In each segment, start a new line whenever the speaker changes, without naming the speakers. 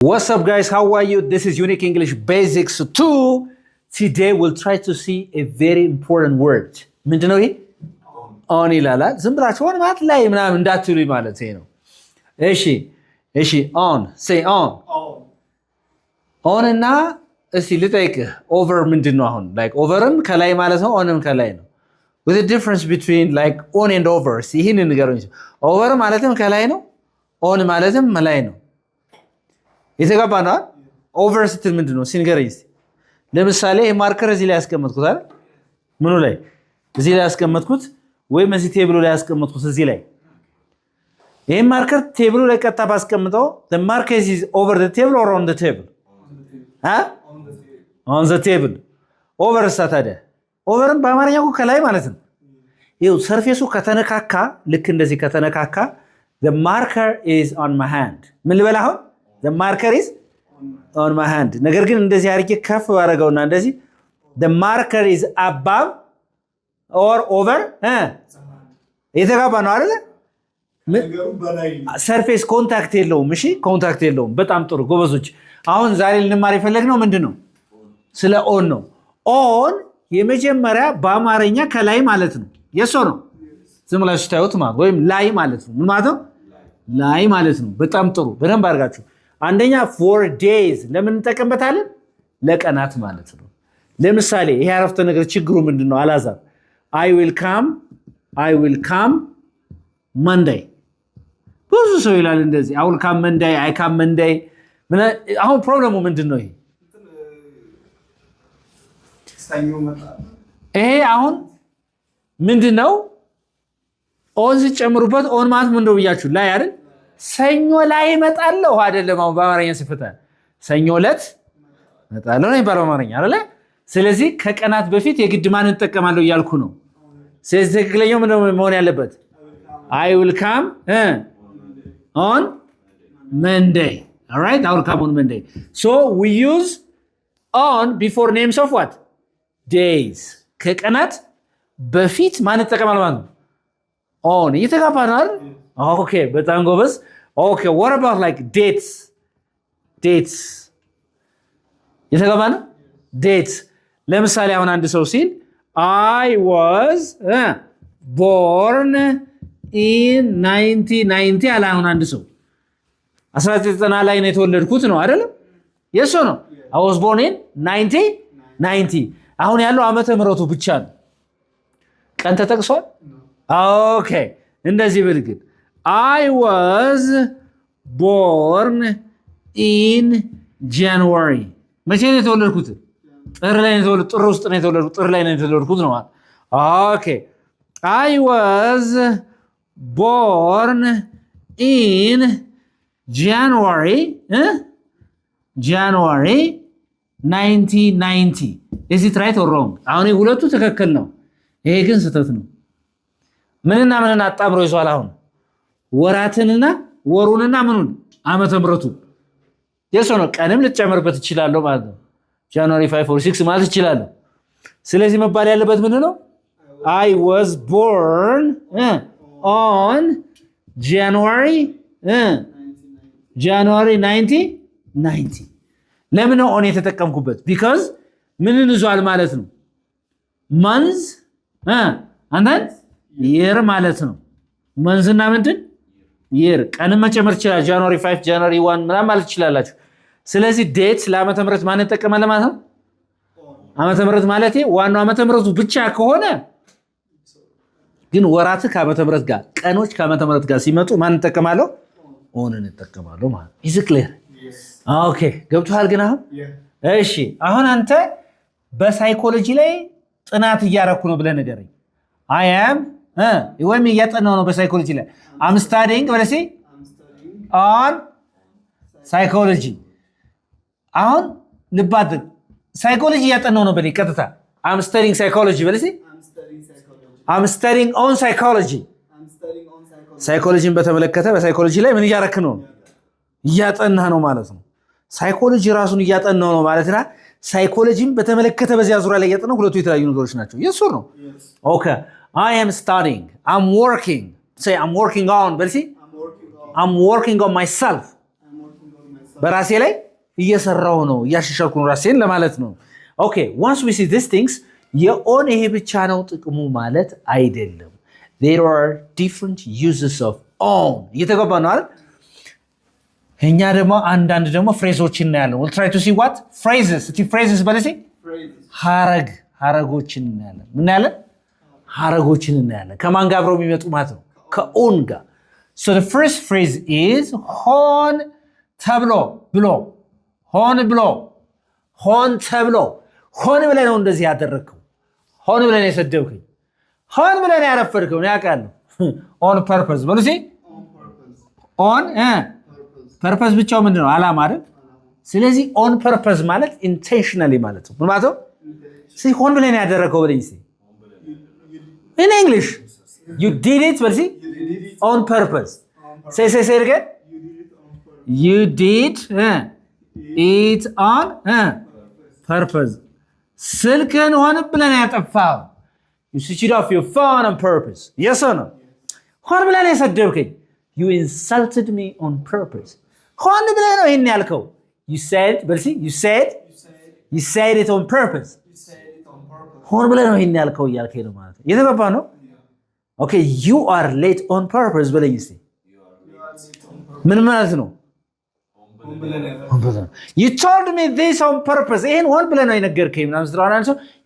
What's up, guys? How are you? This is Unique English Basics 2. Today we'll try to see a very important word. ምንድነው ይሄ? on ይላል። ዝም ብላችሁ ሆነ ማለት ላይ ምናምን እንዳትሉኝ ማለት ነው። እሺ on say on እና እስቲ ልጠይቅህ over ምንድነው አሁን? like overም ከላይ ማለት ነው onም ከላይ ነው. with the difference between like on and over. ይሄን ንገሩኝ. over ማለትም ከላይ ነው, on ማለትም ከላይ ነው. የተጋባና ኦቨር ስትል ምንድነው ሲንገረኝ እስቲ ለምሳሌ ይሄ ማርከር እዚህ ላይ ያስቀመጥኩት አይደል ምኑ ላይ እዚህ ላይ ያስቀመጥኩት ወይም እዚህ ቴብሉ ላይ ያስቀመጥኩት እዚህ ላይ ይሄ ማርከር ቴብሉ ላይ ቀጥታ ባስቀምጠው the marker is over the table or on the table on the table over ታዲያ ኦቨርን በአማርኛው ከላይ ማለት ነው ይሄው ሰርፌሱ ከተነካካ ልክ እንደዚህ ከተነካካ the marker is on my hand ምን ልበላው the marker is on my hand ነገር ግን እንደዚህ አርቄ ከፍ ባረጋውና እንደዚህ the marker is above or over የተጋባ ነው አይደል ነገሩ በላይ ሰርፌስ ኮንታክት የለውም እሺ ኮንታክት የለውም በጣም ጥሩ ጎበዞች አሁን ዛሬ ልንማር የፈለግነው ምንድነው ስለ ኦን ነው ኦን የመጀመሪያ በአማርኛ ከላይ ማለት ነው የሶ ነው ዝም ብላችሁ ታዩት ማለት ወይም ላይ ማለት ነው ምን ማለት ነው ላይ ማለት ነው በጣም ጥሩ በደንብ አድርጋችሁ አንደኛ for days ለምን እንጠቀምበታለን ለቀናት ማለት ነው ለምሳሌ ይሄ አረፍተ ነገር ችግሩ ምንድነው አላዛር I will come Monday ብዙ ሰው ይላል እንደዚህ I will come Monday I come Monday አሁን ፕሮብሌሙ ምንድነው ይሄ አሁን ምንድነው ኦን ሲጨምሩበት ኦን ማለት ምንድነው ብያችሁ ላይ አይደል ሰኞ ላይ መጣለው አይደለም አሁን በአማርኛ ሲፈታ ሰኞ ለት መጣለው ነው በአማርኛ አይደል ስለዚህ ከቀናት በፊት የግድ ማን እንጠቀማለው ይያልኩ ነው ስለዚህ ትክክለኛው ምን መሆን ያለበት I will come on Monday all right I will come on Monday so we use on before names of what days ከቀናት በፊት ማን እንጠቀማለው ማለት ነው on ይተጋባናል okay በጣም ጎበዝ okay what about like dates የተጋባና dates ለምሳሌ አሁን አንድ ሰው ሲል I was born in 1990 አለ አሁን አንድ ሰው 1990 ላይ ነው የተወለድኩት ነው አይደል የሶ ነው I was born in 1990 አሁን ያለው ዓመተ ምህረቱ ብቻ ነው ቀን ተጠቅሷል okay እንደዚህ ብልግን I was born in January መቼ ነው የተወለድኩት ጥር ላይ ነው የተወለድኩት ጥር ውስጥ ነው የተወለድኩት ጥር ላይ ነው የተወለድኩት ነው okay I was born in January 1990 is it right or wrong አሁን ሁለቱ ትክክል ነው ይሄ ግን ስህተት ነው ምንና ምንና አጣብሮ ይዟል አሁን ወራትንና ወሩንና ምኑን ዓመተ ምህረቱ የሶ ነው ቀንም ልትጨምርበት ይችላል ማለት ነው January 5 or 6 ማለት ይችላል ስለዚህ መባል ያለበት ምን ነው I was born on January 1990 ለምን ነው on የተጠቀምኩበት because ምንን ይዟል ማለት ነው month and then year ማለት ነው መንዝና ምንድን year ቀን መጨመር ይችላል January 5 January 1 ምናምን ማለት ይችላልላችሁ ስለዚህ ዴት ለዓመተ ምህረት ማን እንጠቀማለን ማለት ነው ዓመተ ምህረት ማለት ዋናው ዓመተ ምህረቱ ብቻ ከሆነ ግን ወራት ከዓመተ ምህረት ጋር ቀኖች ከዓመተ ምህረት ጋር ሲመጡ ማን እንጠቀማለው ኦንን እንጠቀማለው ማለት is it clear ኦኬ ገብቷል ግን አሁን እሺ አሁን አንተ በሳይኮሎጂ ላይ ጥናት እያረኩ ነው ብለህ ንገረኝ I am ወይም እያጠናው ነው በሳይኮሎጂ ላይ I'm studying on psychology አሁን ልባድ ሳይኮሎጂ እያጠናው ነው በለኝ ቀጥታ I'm studying psychology I'm studying on psychology ሳይኮሎጂን በተመለከተ በሳይኮሎጂ ላይ ምን እያረክ ነው እያጠናህ ነው ማለት ነው ሳይኮሎጂ ራሱን እያጠናው ነው ማለትና ሳይኮሎጂን በተመለከተ በዚያ ዙሪያ ላይ እያጠናው ሁለቱ የተለያዩ ነገሮች ናቸው የሱ ነው okay I am studying I'm working say I'm working on በልሲ I'm working on myself በራሴ ላይ እየሰራው ነው እያሻሻልኩ ነው ራሴን ለማለት ነው ኦኬ once we see these things የኦን ይሄ ብቻ ነው ጥቅሙ ማለት አይደለም there are different uses of on እየተገባ ነው አይደል እኛ ደግሞ አንዳንድ ደግሞ ፍሬዞችን እናያለን we'll try to see what phrases እቲ phrases በለሲ ሐረጎችን እናያለን ምን እናያለን ሐረጎችን እናያለን ከማን ጋር አብረው የሚመጡ ማለት ነው ከኦን ጋር so the first phrase is ሆን ተብሎ ብሎ ሆን ብሎ ሆን ተብሎ ሆን ብለህ ነው እንደዚህ ያደረከው ሆን ብለህ ነው የሰደብከኝ ሆን ብለህ ነው ያረፈድከው ያውቃለሁ on purpose በሉሲ on purpose ብቻው ምንድነው ዓላማ አይደል ስለዚህ on purpose ማለት intentionally ማለት ነው ምን ማለት ነው ስለዚህ ሆን ብለህ ነው ያደረከው በለኝ in English you did it በሉሲ on purpose say it again you did it on purpose ስልክን ሆን ብለህ ነው ያጠፋው you switched off your phone on purpose yes or no ሆን ብለህ ነው የሰደብከኝ you insulted me on purpose ሆን ብለህ ነው ይሄን ያልከው you said it on purpose ሆን ብለህ ነው ይሄን ያልከው ያልከኝ ነው ማለት ነው የተባባ ነው okay you are late on purpose በለኝ እስቲ ምን ማለት ነው you told me this on purpose ይሄን ሆን ብለህ ነው የነገርከኝ ምናምን ስለሆነ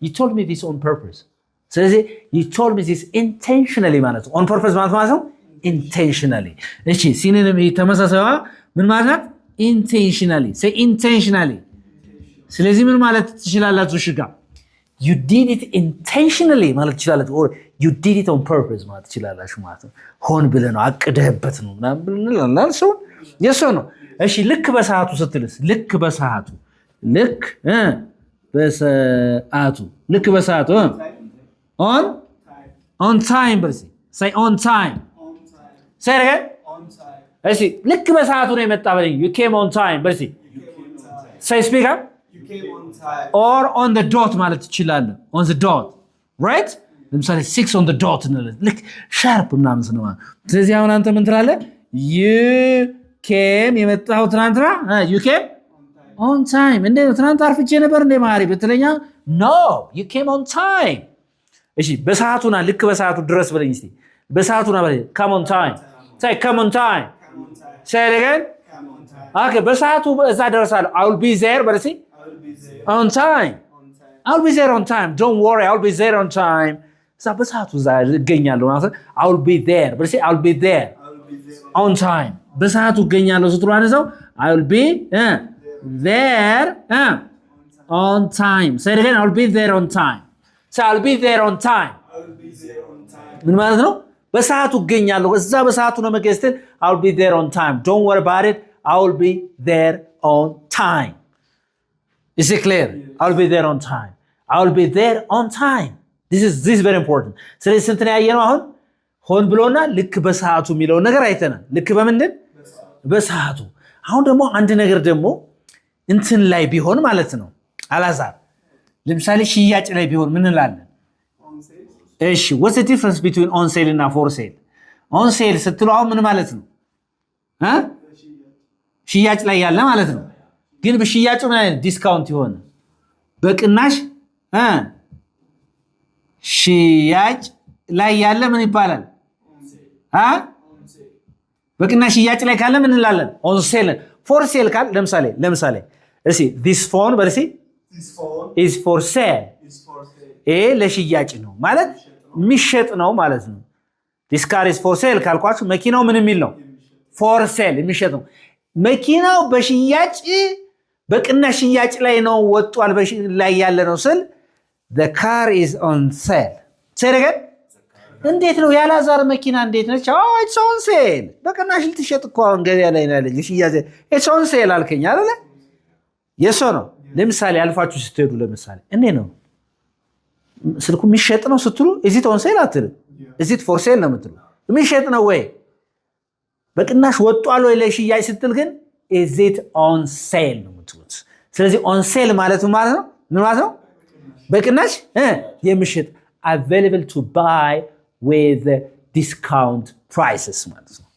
you told me this on purpose ስለዚህ you told me this intentionally ማለት ነው on purpose ማለት ነው intentionally እሺ ሲኖኒም ተመሳሳይዋ ምን ማለት ነው intentionally say intentionally ስለዚህ ምን ማለት ትችላላችሁ እሺ ጋር you did it intentionally ማለት ትችላላችሁ or you did it on purpose ማለት ትችላላችሁ ማለት ነው ሆን ብለህ ነው አቅደህበት ነው ምናምን ብለናል ሰው የሰው ነው እሺ ልክ በሰዓቱ ስትልስ ልክ በሰዓቱ on time በልሲ say on time say it again እሺ ልክ በሰዓቱ ነው የመጣ በለኝ you came on time በልሲ say speak up you came on time or on the dot ማለት ትችላለህ on the dot right ለምሳሌ 6 on the dot ነው ልክ sharp ምናምን ነው ስለዚህ አሁን አንተ ምን ትላለህ you came የመጣው ትናንትና you came on time እንዴ ትናንት አርፍጄ ነበር እንዴ ማሪ በትለኛ no you came on time እሺ በሰዓቱና ልክ በሰዓቱ ድረስ በለኝ እስቲ በሰዓቱና በለኝ come on time say come on time say it again come on time okay በሰዓቱ እዛ ደርሳለሁ I will be there በለኝ on time I'll be there on time don't worry I'll be there on time እዛ በሰዓቱ እዛ እገኛለሁ ማለት I will be there በለኝ I'll be there on time በሰዓቱ እገኛለሁ ስትሏን ሰው I will be there on time say it again I'll be there on time so I'll be there on time ምን ማለት ነው በሰዓቱ እገኛለሁ እዛ በሰዓቱ ነው መገስተን I'll be there on time don't worry about it I will be there on time is it clear I'll be there on time I will be there on time this is very important ስለዚህ ስንት ነው ያየነው አሁን ሆን ብሎና ልክ በሰዓቱ የሚለው ነገር አይተናል ልክ በምንድን በሰዓቱ አሁን ደግሞ አንድ ነገር ደግሞ እንትን ላይ ቢሆን ማለት ነው አላዛር ለምሳሌ ሽያጭ ላይ ቢሆን ምን እንላለን እሺ what's the difference between on sale እና for sale on sale ስትሉ አሁን ምን ማለት ነው ሽያጭ ላይ ያለ ማለት ነው ግን በሽያጩ ምን አይነት ዲስካውንት ይሆን በቅናሽ ሽያጭ ላይ ያለ ምን ይባላል በቅናሽ ሽያጭ ላይ ካለ ምን እንላለን on sale for sale ካል ለምሳሌ እሺ this phone በለሲ this phone is for sale ለሽያጭ ነው ማለት የሚሸጥ ነው ማለት ነው this car is for sale ካልኳችሁ መኪናው ምን የሚል ነው for sale የሚሸጥ ነው መኪናው በሽያጭ በቅናሽ ሽያጭ ላይ ነው ወጥቷል ላይ ያለ ነው ስል the car is on sale ሰረገን እንዴት ነው ያላዛር መኪና እንዴት ነች it's on sale በቅናሽ ልትሸጥ እኮ አሁን ገበያ ላይ ነው ያለኝ ሽያጭ it's on sale አልከኝ አይደለ የሶ ነው ለምሳሌ አልፋችሁ ስትሄዱ ለምሳሌ እንዴ ነው ስልኩ የሚሸጥ ነው ስትሉ is it on sale አትሉ is it for sale ነው የምትሉ የሚሸጥ ነው ወይ በቅናሽ ወጥቷል ወይ ለሽያጭ ስትል ግን is it on sale ነው የምትሉት ስለዚህ on sale ማለት ምን ማለት ነው በቅናሽ የሚሸጥ available to buy with discount prices ማለት ነው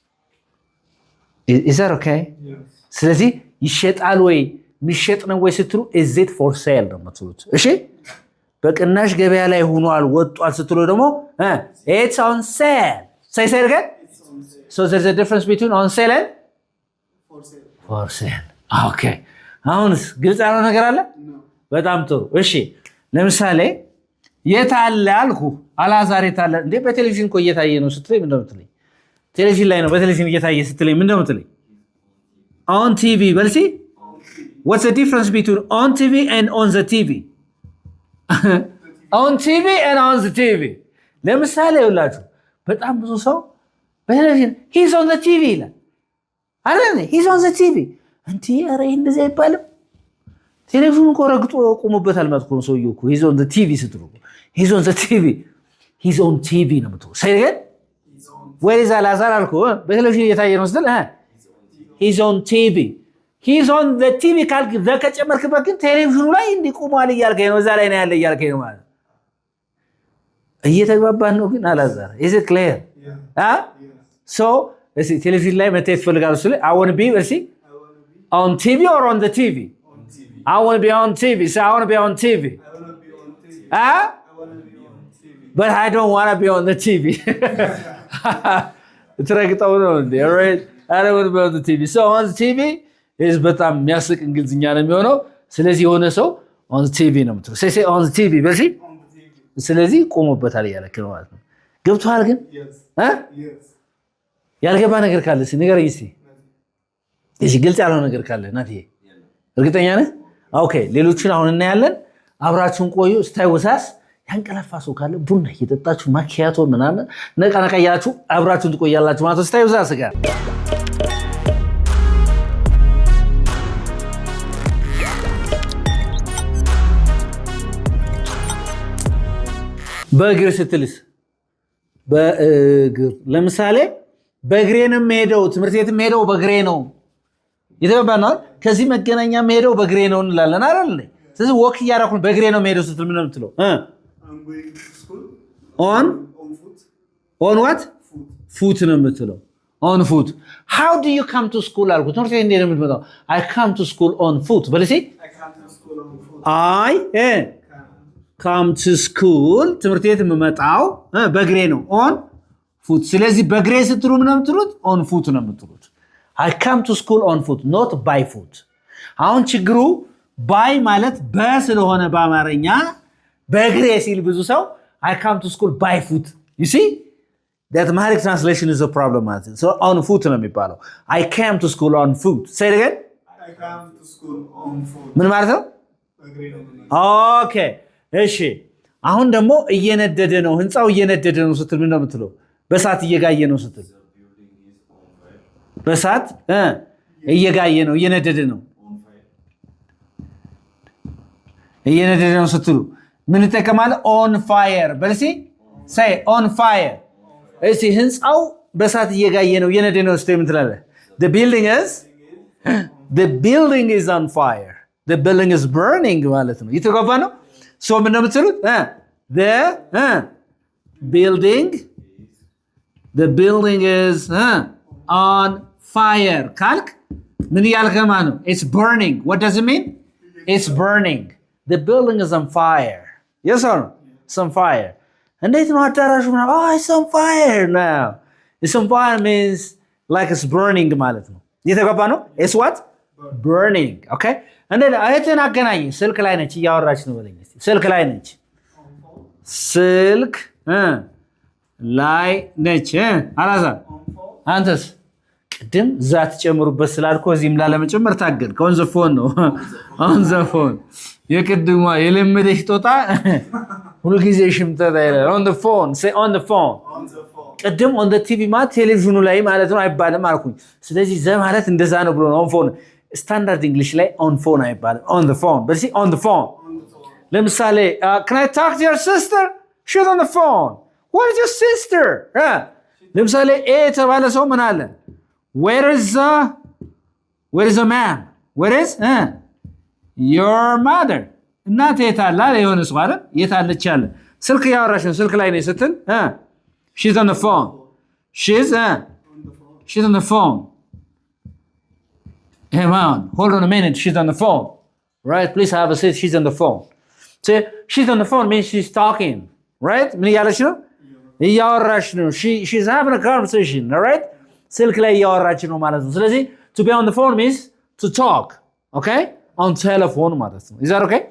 is that okay yes ስለዚህ ይሸጣል ወይ የሚሸጥ ነው ወይ ስትሉ is it for sale ነው የምትሉት። እሺ በቅናሽ ገበያ ላይ ሆኗል ወጥቷል ስትሉ ደግሞ it's on sale say again so there's a difference between on sale and for sale okay አሁንስ ግልጽ ያለው ነገር አለ በጣም ጥሩ እሺ ለምሳሌ የት አለ አልኩ አላዛር የት አለ እንዴ በቴሌቪዥን እኮ እየታየ ነው ስትለኝ ምን እንደምትለኝ ቴሌቪዥን ላይ ነው በቴሌቪዥን እየታየ ስትለኝ ምን እንደምትለኝ on TV በልሲ what's the difference between on TV and on the TV on TV and on the TV ለምሳሌ ይኸውላችሁ በጣም ብዙ ሰው በቴሌቪዥን he's on the TV ይላል አይደል he's on the TV እንዴ ኧረ እንደዚህ አይባልም ቴሌቪዥኑ እኮ ረግጦ ቆሞበታል ማለት ነው ሰውዬው እኮ he's on the TV ስትሉ he's on the TV he's on TV ነው የምትለው say again where is አላዛር አልኩ በቴሌቪዥን እየታየ ነው ስትል he's on TV he's on the TV ካልክ ከጨመርክበት ግን ቴሌቪዥኑ ላይ እንዲቆማል እያልከኝ ነው እዛ ላይ ነው ያለ እያልከኝ ነው ማለት እየተግባባን ነው ግን አላዛር is it clear so እሺ ቴሌቪዥን ላይ መታየት ፈልጋለሁ ስለ I want to be on TV or on the TV I want to be on TV so I want to be on TV but I don't want to be on the TV ትረግጠው ነው እንዴ right I don't want to be on the TV so on the TV is በጣም የሚያስቅ እንግሊዝኛ ነው የሚሆነው ስለዚህ የሆነ ሰው on the TV ነው የምትለው say on the TV በዚ ስለዚህ ቆሞበታል እያለክ ነው ማለት ነው ገብቷል ግን ያልገባ ነገር ካለ ንገረኝ እስቲ እሺ ግልጽ ያለው ነገር ካለ ናትዬ እርግጠኛ ነህ ኦኬ ሌሎችን አሁን እናያለን አብራችሁን ቆዩ ስታይወሳስ ያንቀላፋ ሰው ካለ ቡና እየጠጣችሁ ማኪያቶ ምናምን ነቃ ነቃ ያላችሁ አብራችሁን ትቆያላችሁ ማለት ስታይወሳስ ጋር በእግር ስትልስ በእግር ለምሳሌ በእግሬ ነው የምሄደው ትምህርት ቤት የምሄደው በእግሬ ነው ይተባባናል ከዚህ መገናኛ የምሄደው በእግሬ ነው እንላለን አይደል ስለዚህ ወክ እያደረኩ በእግሬ ነው የምሄደው ስትል ምን ነው የምትለው on what foot ነው የምትለው on foot how do you come to school አልኩ ትምህርት ቤት እንዴት ነው የምትመጣው I come to school on foot በለሲ I come to school ትምህርት ቤት የምመጣው በእግሬ ነው on foot ስለዚህ በእግሬ ስትሉ ምን ነው የምትሉት on foot ነው የምትሉት I come to school on foot not by foot አሁን ችግሩ by ማለት በስለሆነ በአማርኛ በእግሬ ሲል ብዙ ሰው I come to school by foot you see that Amharic translation is a problem so on foot ነው የሚባለው I came to school on foot say it again I come to school on foot ምን ማለት ነው okay እሺ አሁን ደግሞ እየነደደ ነው ህንጻው እየነደደ ነው ስትል ምን ነው የምትለው በሳት እየጋየ ነው ስትል በሳት እየጋየ ነው እየነደደ ነው እየነደደ ነው ስትሉ ምን ተከማለ on fire በልሲ say on fire እሺ ህንጻው በሳት እየጋየ ነው እየነደደ ነው ስትል ምን ትላለህ the building is on fire the building is burning ማለት ነው ይተገባ ነው so ምን ነው የምትሉት the building is on fire ካልክ ምን ያልከማ ነው it's burning what does it mean it's burning the building is on fire yes or no it's on fire እንዴት ነው አዳራሹ it's on fire now it's on fire means like it's burning ማለት ነው የተገባ ነው it's what burning okay እንዴ አይተን አገናኝ ስልክ ላይ ነች እያወራች ነው በለኝ እስቲ ስልክ ላይ ነች ስልክ ላይ ነች አላዛር አንተስ ቅድም ዛት ጨምሩበት ስላልኩ እዚህም ላለመጨመር ታገል on the phone ነው on the phone የቅድሟ የለመደሽ ጦጣ ሁሉ ጊዜ ሽምጠታ ይላል on the phone say on the phone ቅድም on the TV ማለት ቴሌቪዥኑ ላይ ማለት ነው አይባልም አልኩኝ ስለዚህ ዘ ማለት እንደዛ ነው ብሎ ነው on phone ስታንዳርድ እንግሊሽ ላይ on phone አይባልም on the phone but see on the phone ለምሳሌ can I talk to your sister she's on the phone what is your sister ለምሳሌ የተባለ ሰው ምን አለ where is the man where is your mother እናቴ የታለ የሆነ ሰው አይደል የታለች ያለ ስልክ ያወራሽ ነው ስልክ ላይ ነው ስትል she's on the phone she's on the phone Come on, hold on a minute. She's on the phone. Right? Please have a seat. She's on the phone. So she's on the phone means she's talking. Right? ምን እያለች ነው? እያወራች ነው። She's having a conversation. All right? ስልክ ላይ እያወራች ነው ማለት ነው። ስለዚህ to be on the phone means to talk. Okay? On telephone ማለት ነው. Is that okay?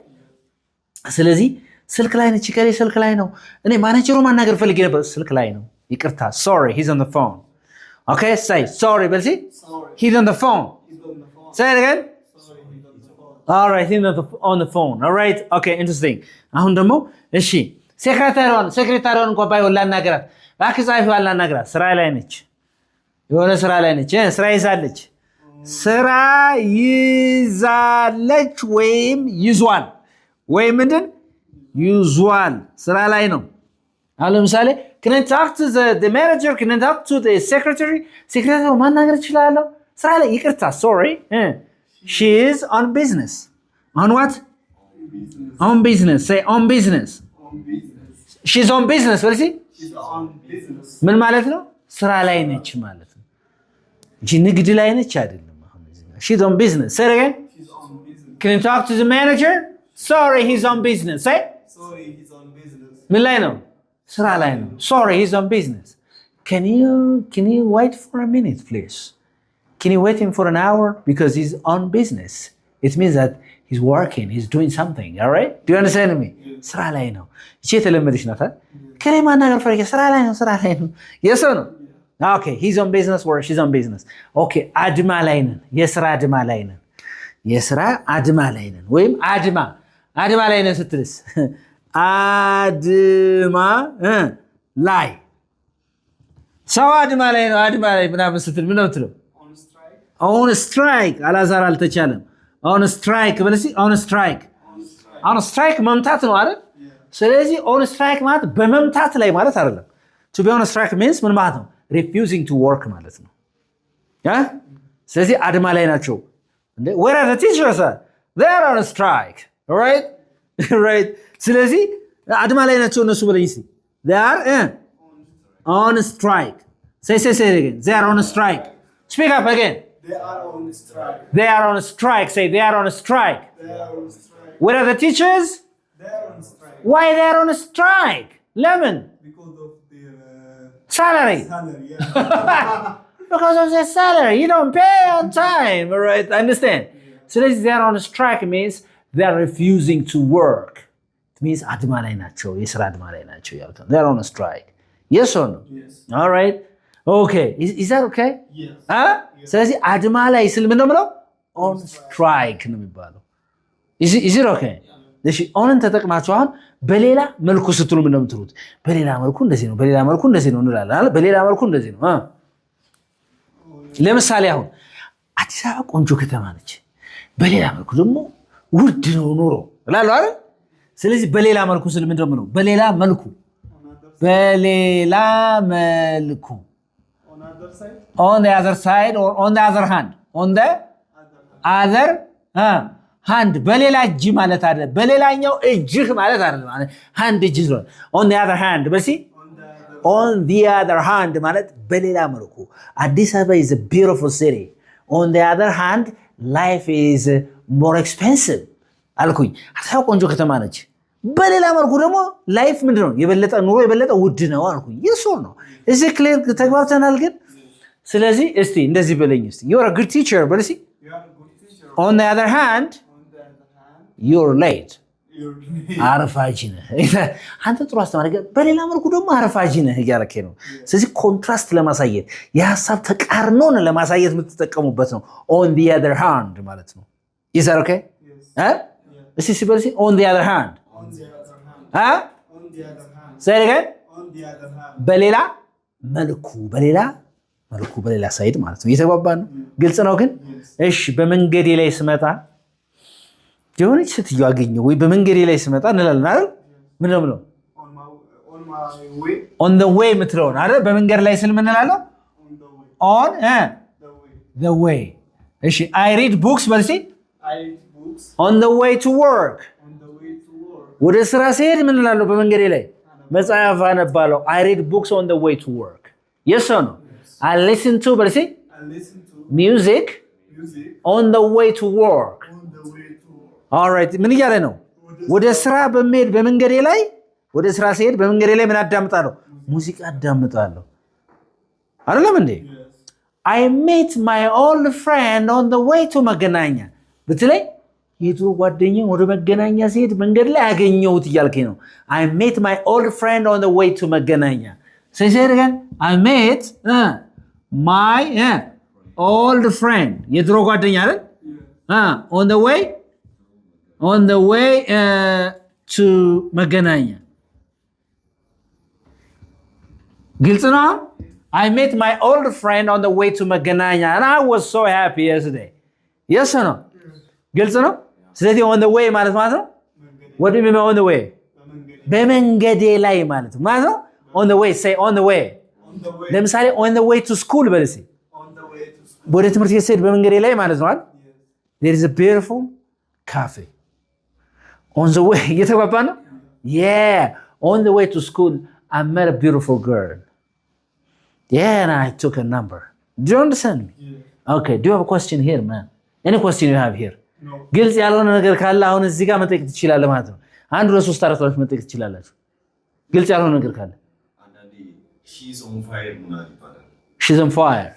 ስለዚህ ስልክ ላይ ነች። ከሌ ስልክ ላይ ነው። እኔ ማናጀሩ ማናገር ፈልጌ ነበር። ስልክ ላይ ነው። ይቅርታ. Sorry, he's on the phone. Okay? Say sorry, Belsi. He's on the phone. Say it again. All right, he's on the phone. All right. Okay, interesting. አሁን ደግሞ እሺ ሴክሬታሪውን እንኳን ባይሆን ላናገራት እባክህ ጻፊዋን ላናገራት ስራ ላይ ነች። የሆነ ስራ ላይ ነች። ስራ ይዛለች። ስራ ይዛለች ወይም ይዟል ወይም ምንድን ይዟል ስራ ላይ ነው። አሁን ለምሳሌ can I talk to the manager? Can I talk to the secretary? ሴክሬታሪው ማናገር እችላለሁ? ስራ ላይ ይቅርታ sorry. She is on business. On what? On business. Say on business. She's on business. What is it?
She's on business.
ምን ማለት ነው? ስራ ላይ ነች ማለት ነው። እንጂ ንግድ ላይ ነች አይደለም። She's on business. Say it again.
She's on business.
Can you talk to the manager? Sorry, he's on business. Say.
Sorry, he's on business.
ምን ላይ ነው? ስራ ላይ ነው. Sorry, he's on business. Can you wait for a minute, please? Can you wait him for an hour? Because he's on business. It means that he's working, he's doing something, all right? Do you understand me? ስራ ላይ ነው። እቺ የተለመደች ናት። ከኔ ማናገር ፈልጌ ስራ ላይ ነው። Yes or no? Okay, he's on business or she's on business. Okay, አድማ ላይ ነን። የስራ አድማ ላይ ነን። ወይም አድማ ላይ ነን ስትልስ አድማ ላይ ሰው አድማ ላይ ምናምን ስትል ምን ነው የምትለው? On strike. አላዛር አልተቻለም። On strike በለሲ on strike መምታት ነው አይደል? ስለዚህ on strike ማለት በመምታት ላይ ማለት አይደለም። To be on strike means ምን ማለት ነው? Refusing to work ማለት ነው። ስለዚህ አድማ ላይ ናቸው። Where are the teachers? They are on strike. All right? Right. ስለዚህ አድማ ላይ ናቸው እነሱ በለኝ እስቲ። They are on strike. Say it again. They are on strike. Speak up again.
They are on strike.
They are on strike. Say they are on strike.
They are on strike.
Where are the teachers?
They are on strike.
Why they are on strike? Lemon.
Because of their
Salary.
salary. Yeah.
Because of their salary. You don't pay on time. All right? Understand? So they are on strike means they are refusing to work. It means አድማ ላይ ናቸው። የስራ አድማ ላይ ናቸው ያሉት። They are on a strike. Yes or no?
Yes.
All right. Okay. Is that okay?
Yes.
ስለዚህ አድማ ላይ ስል ምን ነው የምለው? on strike ነው የሚባለው። Is it okay? እሺ ኦንን ተጠቅማችሁ አሁን በሌላ መልኩ ስትሉ ምን ነው የምትሉት? በሌላ መልኩ እንደዚህ ነው እንላለን አይደል? በሌላ መልኩ እንደዚህ ነው። ለምሳሌ አሁን አዲስ አበባ ቆንጆ ከተማ ነች። በሌላ መልኩ ደግሞ ውድ ነው ኑሮ እላለሁ አይደል? ስለዚህ በሌላ መልኩ ስል ምን ነው የምለው? በሌላ መልኩ on the other side or on the other hand. On the other hand. በሌላ እጅ ማለት አይደለም። በሌላኛው እጅህ ማለት አይደለም። hand እጅ ነው። On the other hand. በሲ on the other hand ማለት በሌላ መልኩ አዲስ አበባ is a beautiful city. On the other hand, life is more expensive. አልኩኝ። አዲስ አበባ ቆንጆ ከተማ ነች። በሌላ መልኩ ደግሞ ላይፍ ምንድነው? ኑሮ የበለጠ ውድ ነው አልኩኝ። ይሱር ነው። እዚህ ክሊር ተግባብተናል ግን ስለዚህ እስቲ እንደዚህ በለኝ እስቲ you're a good teacher በለሲ on the other hand you're late አረፋጅ ነህ አንተ ጥሩ አስተማሪ በሌላ መልኩ ደግሞ አረፋጅ ነህ እያለከ ነው ስለዚህ ኮንትራስት ለማሳየት የሐሳብ ተቃርኖን ለማሳየት የምትጠቀሙበት ነው on the other hand ማለት ነው is that okay እስቲ ሲበልሲ on the other hand say it again በሌላ ሳይድ ማለት ነው እየተግባባን ነው ግልጽ ነው ግን እሺ በመንገዴ ላይ ስመጣ የሆነች ስትዩ አገኘው ወይ በመንገዴ ላይ ስመጣ እንላለን አይደል ምን ነው on the way ምትለው አይደል በመንገድ ላይ ስል ምን እንላለን on the way እሺ I read books በልሲ on the way to work ወደ ስራ ሲሄድ ምን እንላለን በመንገዴ ላይ መጽሐፍ አነባለሁ I read books on the way to work yes or no I listen to music
Music.
on the way to work
On the way to work.
all right ምን እያለ ነው ወደ ስራ በመሄድ በመንገዴ ላይ ወደ ስራ ሲሄድ በመንገዴ ላይ ምን አዳምጣለሁ ሙዚቃ አዳምጣለሁ አይደለም እንዴ I met my old friend on the way to መገናኛ በተለይ የድሮ ጓደኛዬ ወደ መገናኛ ሲሄድ መንገድ ላይ አገኘሁት እያልከኝ ነው I met my old friend on the way to መገናኛ say it again I met my old friend የድሮ ጓደኛ አይደል on the way to መገናኛ ግልጽ ነው I met my old friend on the way to መገናኛ and I was so happy yesterday yes or no ግልጽ ነው ስለዚህ on the way ማለት ነው what do you mean on the way በመንገዴ ላይ ማለት ነው on the way say on the way ለምሳሌ on the way to school በልሲ ወደ ትምህርት ቤት ሲሄድ በመንገዴ ላይ ማለት ነው there is a beautiful cafe on the way እየተባባ ነው yeah on the way to school I met a beautiful girl yeah and I took a number do you understand me okay do you have a question here man any question you have here ግልጽ ያልሆነ ነገር ካለ አሁን እዚህ ጋር መጠየቅ ትችላለህ ማለት ነው አንድ ሁለት ሶስት አራት ወራት መጠየቅ ትችላላችሁ ግልጽ ያልሆነ ነገር ካለ
she's on fire ማለት ይባላል
she's on fire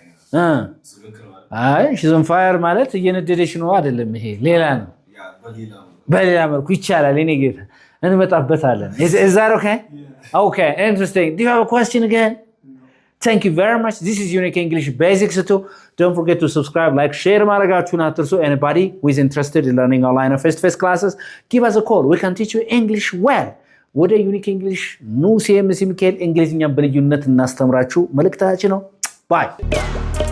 አይ she's on fire ማለት እየነደደሽ ነው አይደለም ይሄ ሌላ ነው በሌላ መልኩ ይቻላል እኔ ጌታ እንመጣበታለን is that okay okay interesting do you have a question again Thank you very much. This is Unique English Basics 2. Don't forget to subscribe, like, share. Anybody who is interested in learning online or face-to-face classes, give us a call. We can teach you English well. What a Unique English new CMC English in Bye.